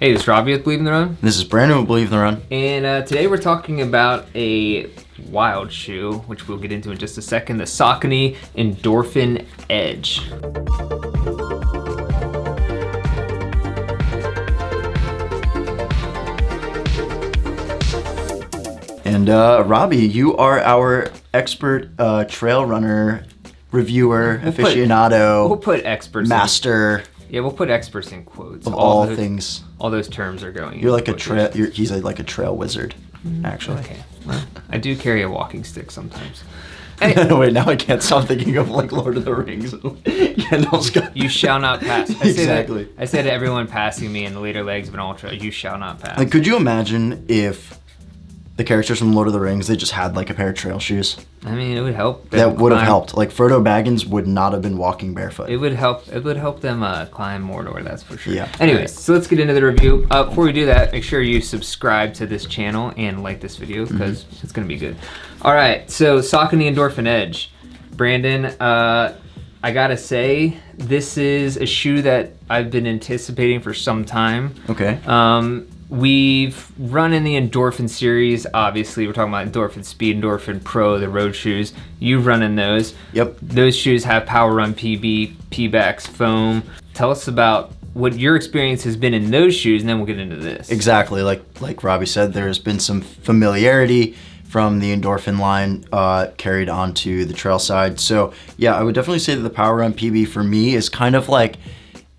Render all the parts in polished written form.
Hey, this is Robbie with Believe in the Run. This is Brandon with Believe in the Run. And today we're talking about a wild shoe, which we'll get into in just a second, the Saucony Endorphin Edge. And Robbie, you are our expert trail runner, reviewer, aficionado, We'll put experts master. We'll put experts in quotes. Of all things. All those terms are going. You're like a trail. He's like a trail wizard, actually. Okay. Well, I do carry a walking stick sometimes. Wait, now I can't stop thinking of like Lord of the Rings. You shall not pass. Exactly. I say to everyone passing me in the later legs of an ultra, you shall not pass. Like, could you imagine if the characters from Lord of the Rings, they just had like a pair of trail shoes? I mean, it would help. That would have helped. Like Frodo Baggins would not have been walking barefoot. It would help. It would help them climb Mordor. That's for sure. Yeah. Anyways, so let's get into the review. Before we do that, make sure you subscribe to this channel and like this video because it's gonna be good. All right. So Saucony Endorphin Edge, Brandon. I gotta say, this is a shoe that I've been anticipating for some time. Okay. We've run in the Endorphin series. Obviously, we're talking about Endorphin Speed, Endorphin Pro, the road shoes. You've run in those. Yep. Those shoes have Power Run PB, P-Backs, foam. Tell us about what your experience has been in those shoes, and then we'll get into this. Exactly. Like Robbie said, there's been some familiarity from the Endorphin line carried onto the trail side. So yeah, I would definitely say that the Power Run PB for me is kind of like,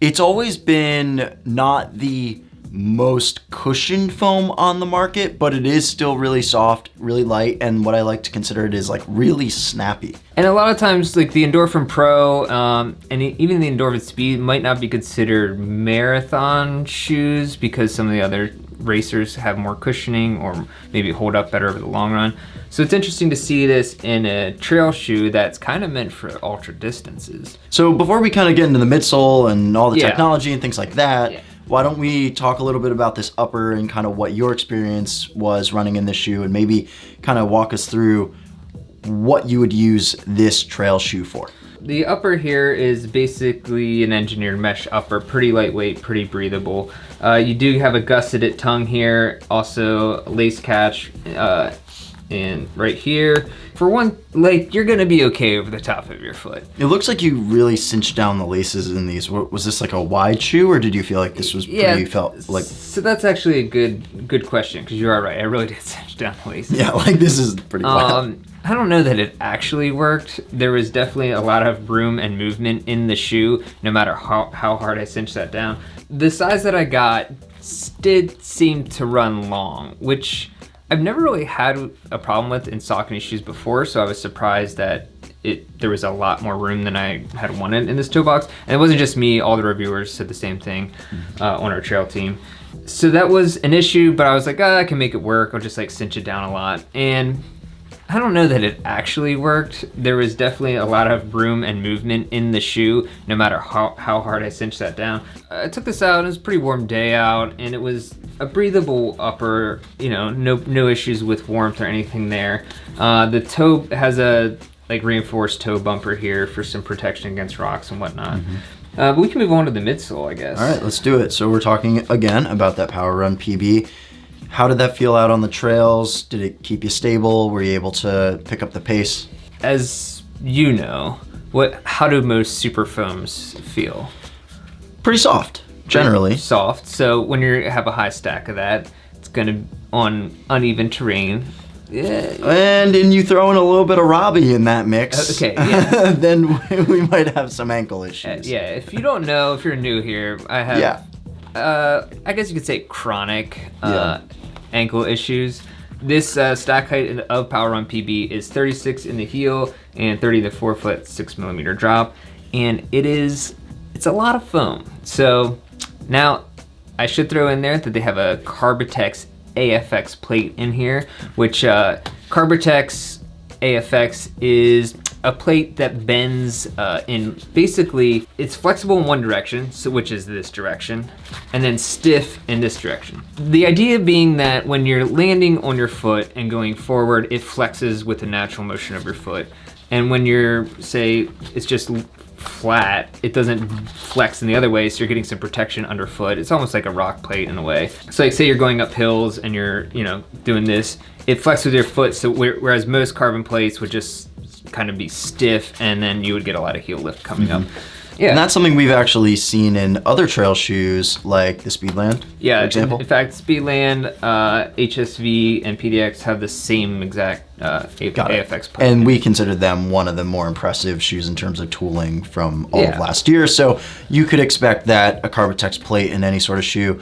it's always been not the most cushioned foam on the market, but it is still really soft, really light, and what I like to consider it is like really snappy. And a lot of times, like the Endorphin Pro and even the Endorphin Speed might not be considered marathon shoes because some of the other racers have more cushioning or maybe hold up better over the long run. So it's interesting to see this in a trail shoe that's kind of meant for ultra distances. So before we kind of get into the midsole and all the technology and things like that, why don't we talk a little bit about this upper and kind of what your experience was running in this shoe, and maybe kind of walk us through what you would use this trail shoe for. The upper here is basically an engineered mesh upper, pretty lightweight, pretty breathable. You do have a gusseted tongue here, also a lace catch, and right here. For one, like, you're gonna be okay over the top of your foot. It looks like you really cinched down the laces in these. Was this like a wide shoe, or did you feel like this was pretty, felt like? So that's actually a good question, because you are right. I really did cinch down the laces. Yeah, like this is pretty flat. I don't know that it actually worked. There was definitely a lot of room and movement in the shoe, no matter how hard I cinched that down. The size that I got did seem to run long, which I've never really had a problem with in Saucony shoes before, so I was surprised that there was a lot more room than I had wanted in this toe box. And it wasn't just me, all the reviewers said the same thing on our trail team. So that was an issue, but I was like, I can make it work. I'll just like cinch it down a lot. And I don't know that it actually worked. There was definitely a lot of room and movement in the shoe, no matter how hard I cinched that down. I took this out, it was a pretty warm day out, and it was a breathable upper, you know, no issues with warmth or anything there. The toe has a like reinforced toe bumper here for some protection against rocks and whatnot. But we can move on to the midsole, I guess. All right, let's do it. So we're talking again about that Power Run PB. How did that feel out on the trails? Did it keep you stable? Were you able to pick up the pace? As you know, how do most super foams feel? Pretty soft, generally. Pretty soft. So when you have a high stack of that, it's gonna on uneven terrain. And you throw in a little bit of Robbie in that mix. Okay, yeah. Then we might have some ankle issues. Yeah, if you don't know, if you're new here, I have, I guess you could say chronic ankle issues. This stack height of Power Run PB is 36 in the heel and 30 in the forefoot 6mm drop, and it's a lot of foam. So now I should throw in there that they have a Carbitex AFX plate in here, which Carbitex AFX is a plate that bends in, basically it's flexible in one direction, so which is this direction, and then stiff in this direction. The idea being that when you're landing on your foot and going forward, it flexes with the natural motion of your foot. And when you're, say, it's just flat. It doesn't flex in the other way, so you're getting some protection underfoot. It's almost like a rock plate in a way. So like say you're going up hills and you're, you know, doing this, it flexes with your foot, so whereas most carbon plates would just kind of be stiff and then you would get a lot of heel lift coming up. Yeah. And that's something we've actually seen in other trail shoes like the Speedland, yeah, for example. In fact, Speedland, HSV, and PDX have the same exact AFX plate. And we consider them one of the more impressive shoes in terms of tooling from all of last year. So you could expect that a Carbitex plate in any sort of shoe,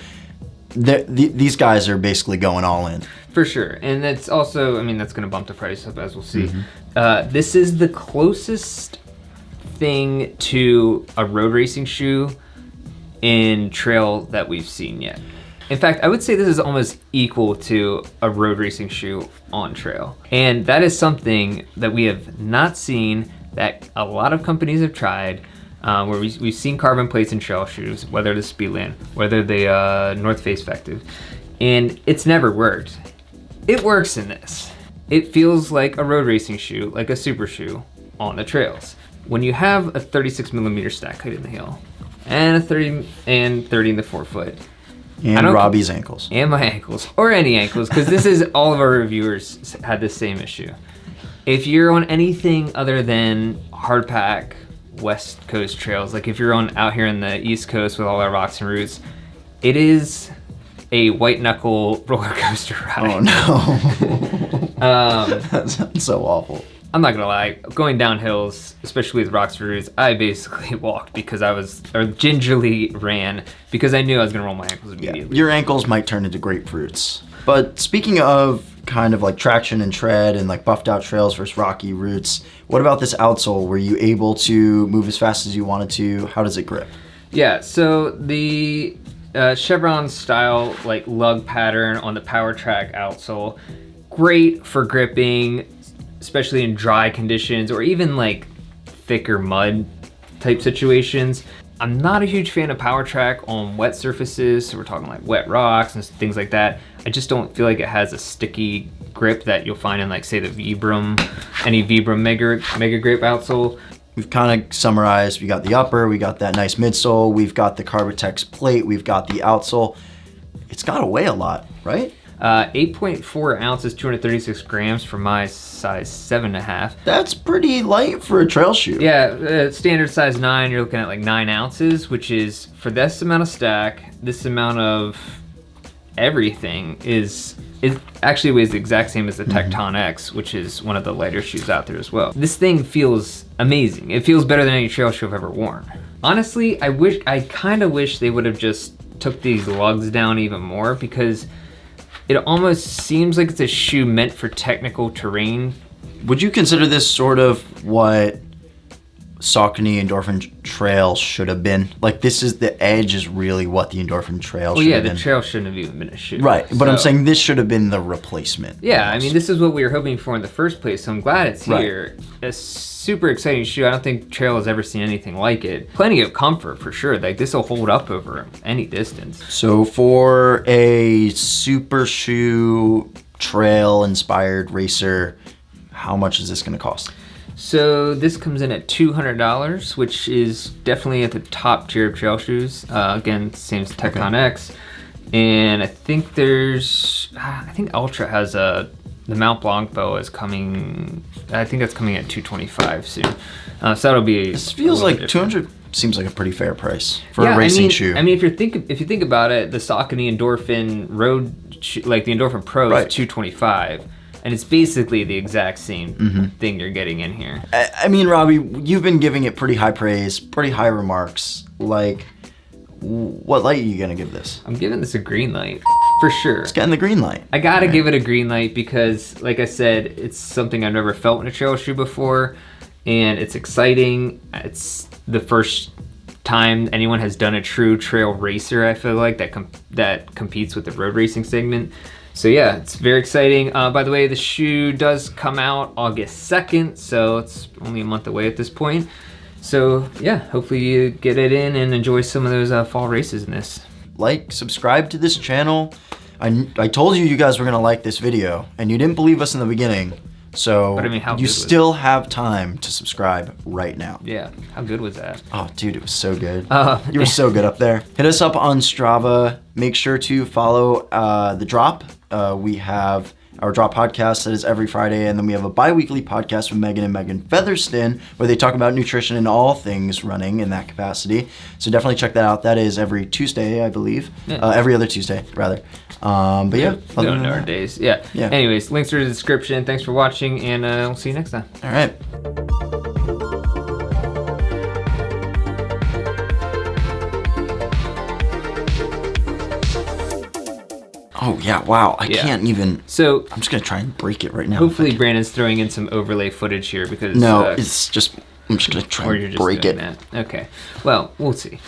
these guys are basically going all in. For sure. And that's also, I mean, that's going to bump the price up as we'll see. This is the closest thing to a road racing shoe in trail that we've seen yet. In fact, I would say this is almost equal to a road racing shoe on trail. And that is something that we have not seen, that a lot of companies have tried, where we've seen carbon plates in trail shoes, whether the Speedland, whether the North Face Vective, and it's never worked. It works in this. It feels like a road racing shoe, like a super shoe on the trails. When you have a 36 millimeter stack height in the heel and a 30 in the forefoot, and Robbie's ankles, and my ankles, or any ankles, because this is all of our reviewers had the same issue. If you're on anything other than hard pack West Coast trails, like if you're out here in the East Coast with all our rocks and roots, it is a white knuckle roller coaster ride. Oh no. That sounds so awful. I'm not gonna lie, going down hills, especially with rocks and roots, I basically walked because gingerly ran because I knew I was gonna roll my ankles immediately. Yeah, your ankles might turn into grapefruits. But speaking of kind of like traction and tread and like buffed out trails versus rocky routes, what about this outsole? Were you able to move as fast as you wanted to? How does it grip? Yeah, so the chevron style like lug pattern on the Power Track outsole, great for gripping, especially in dry conditions or even like thicker mud type situations. I'm not a huge fan of Power Track on wet surfaces, so we're talking like wet rocks and things like that. I just don't feel like it has a sticky grip that you'll find in like say the Vibram, any Vibram Mega Grip outsole. We've kind of summarized, we got the upper, we got that nice midsole, we've got the Carbitex plate, we've got the outsole. It's gotta weigh a lot, right? 8.4 ounces, 236 grams for my size 7.5. That's pretty light for a trail shoe. Yeah, standard size 9, you're looking at like 9 ounces, which is, for this amount of stack, this amount of everything it actually weighs the exact same as the Tecton X, which is one of the lighter shoes out there as well. This thing feels amazing. It feels better than any trail shoe I've ever worn. Honestly, I kind of wish they would have just took these lugs down even more, because it almost seems like it's a shoe meant for technical terrain. Would you consider this sort of what Saucony Endorphin Trail should have been? Like, this is the edge is really what the Endorphin Trail should have been. Well, yeah, the Trail shouldn't have even been a shoe. Right, but I'm saying this should have been the replacement. Yeah, almost. I mean, this is what we were hoping for in the first place, so I'm glad it's here. A super exciting shoe. I don't think Trail has ever seen anything like it. Plenty of comfort, for sure. Like, this will hold up over any distance. So for a super shoe trail-inspired racer, how much is this going to cost? So this comes in at $200, which is definitely at the top tier of trail shoes. Again, same as Tecton X. And I think Ultra has the Mount Blanc bow is coming. I think that's coming at $225 soon. So that'll be. This feels like $200 seems like a pretty fair price for a racing shoe. I mean, if you think about it, the Saucony Endorphin Road, like the Endorphin Pro, is $225. And it's basically the exact same thing you're getting in here. I mean, Robbie, you've been giving it pretty high praise, pretty high remarks. Like, what light are you gonna give this? I'm giving this a green light, for sure. It's getting the green light. I gotta give it a green light because, like I said, it's something I've never felt in a trail shoe before, and it's exciting. It's the first time anyone has done a true trail racer, I feel like, that competes with the road racing segment. So yeah, it's very exciting. By the way, the shoe does come out August 2nd, so it's only a month away at this point. So yeah, hopefully you get it in and enjoy some of those fall races in this. Like, subscribe to this channel. I told you guys were gonna like this video, and you didn't believe us in the beginning. So But I mean, how good you was it? still have time to subscribe right now. Yeah, how good was that? Oh, dude, it was so good. Uh, You were so good up there. Hit us up on Strava. Make sure to follow The Drop. We have our Drop podcast that is every Friday, and then we have a bi-weekly podcast with Megan and Megan Featherston where they talk about nutrition and all things running in that capacity. So definitely check that out. That is every Tuesday, I believe. Yeah. Every other Tuesday, rather. But yeah, we don't know our days. Yeah. Yeah. Anyways, links are in the description. Thanks for watching, and we'll see you next time. All right. Oh, yeah, wow. I Yeah. can't even... So I'm just going to try and break it right now. hopefully Brandon's throwing in some overlay footage here because No, it's just... I'm just going to try or and you're just break doing it. that. Okay. Well, we'll see.